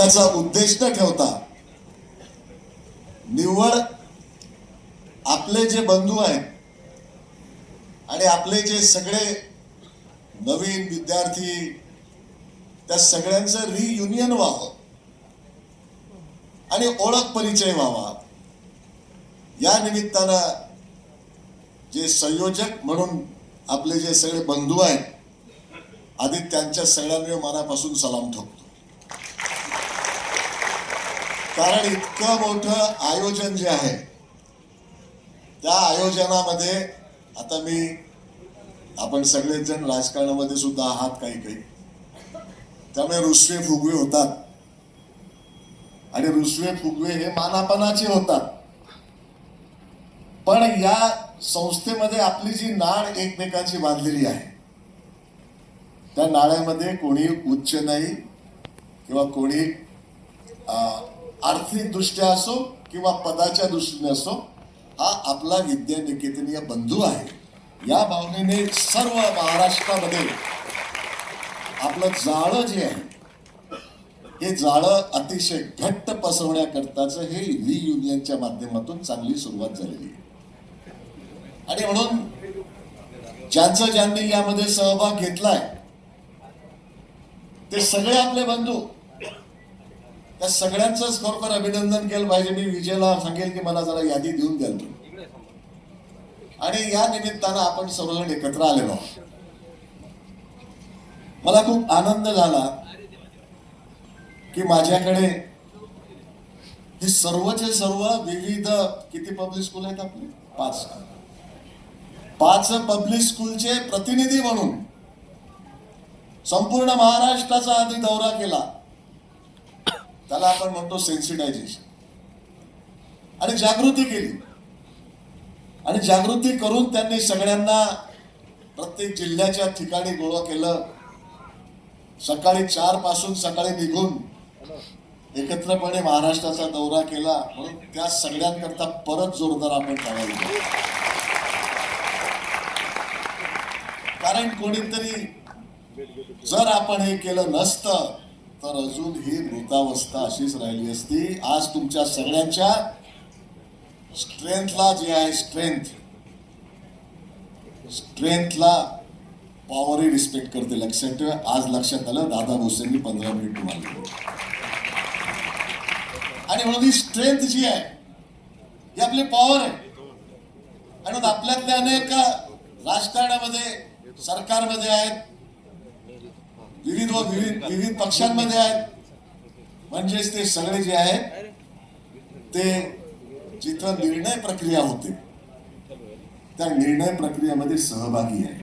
त्याचा उद्देश न ठेवता निव्वळ आपले जे बंधू आहेत आणि आपले जे सगळे नवीन विद्यार्थी त्या सगळ्यांचं रियुनियन व्हावं आणि ओळख परिचय व्हावा या निमित्तानं जे संयोजक म्हणून आपले जे सगळे बंधू आहेत आधी त्यांच्या सगळ्यांना मनापासून सलाम ठोकतो. कारण इतकं मोठं आयोजन जे आहे त्या आयोजनामध्ये आता आपण सगळेच जण राजकारणामध्ये सुद्धा आहात काही त्यामुळे रुसवे फुगवे होतात आणि रुसवे फुगवे हे मानापनाचे होतात. पण या संस्थेमध्ये आपली जी नाळ एकमेकांची बांधलेली आहे त्या नाळ्यामध्ये कोणी उच्च नाही किंवा कोणी आर्थिक दृष्ट्या असो किंवा पदाच्या दृष्टीने असो हा आपला विद्यानिकेतनीय बंधू आहे. या भावनेने सर्व महाराष्ट्रामध्ये आपलं जाळं जे आहे हे जाळं अतिशय घट्ट पसरवण्याकरताच हे रियुनियनच्या माध्यमातून चांगली सुरुवात झालेली आहे. आणि म्हणून ज्यांनी यामध्ये सहभाग घेतलाय ते सगळे आपले बंधू त्या सगळ्यांचंच खरोखर अभिनंदन केलं पाहिजे. मी विजयला सांगेल की मला जरा यादी देऊन द्याल तुम्ही. आणि या निमित्तानं आपण सर्वजण एकत्र आलेलो आहोत. मला खूप आनंद झाला की माझ्याकडे हे सर्वचे सर्व विविध किती पब्लिक स्कूल आहेत आपले 5 पब्लिक स्कूलचे प्रतिनिधी म्हणून संपूर्ण महाराष्ट्राचा आधी दौरा केला. त्याला आपण म्हणतो सेन्सिटायझेशन आणि जागृती केली. आणि जागृती करून त्यांनी सगळ्यांना प्रत्येक जिल्ह्याच्या ठिकाणी गोळा केलं. सकाळी 4 पासून सकाळी निघून एकत्रपणे महाराष्ट्राचा दौरा केला. म्हणून त्या सगळ्यांकरता परत जोरदार आपण टाळ्या दिल्या. कारण कोणीतरी जर आपण हे केलं नसतं तर अजून ही मृतावस्था अशीच राहिली असती. आज तुमच्या सगळ्यांच्या स्ट्रेंथला जे आहे स्ट्रेंथला पॉवरही रिस्पेक्ट करते. लक्षात ठेवा. आज लक्षात आलं दादा भोसेंनी 15 मिनिट तुम्हाला आणि म्हणून ही स्ट्रेंथ जी आहे ही आपली पॉवर आहे. आणि आपल्यातले अनेक राजकारणामध्ये सरकारमध्ये आहेत विविध पक्षांमध्ये आहेत. म्हणजेच ते सगळे जे आहेत ते जिथं निर्णय प्रक्रिया होते त्या निर्णय प्रक्रियेमध्ये सहभागी आहे.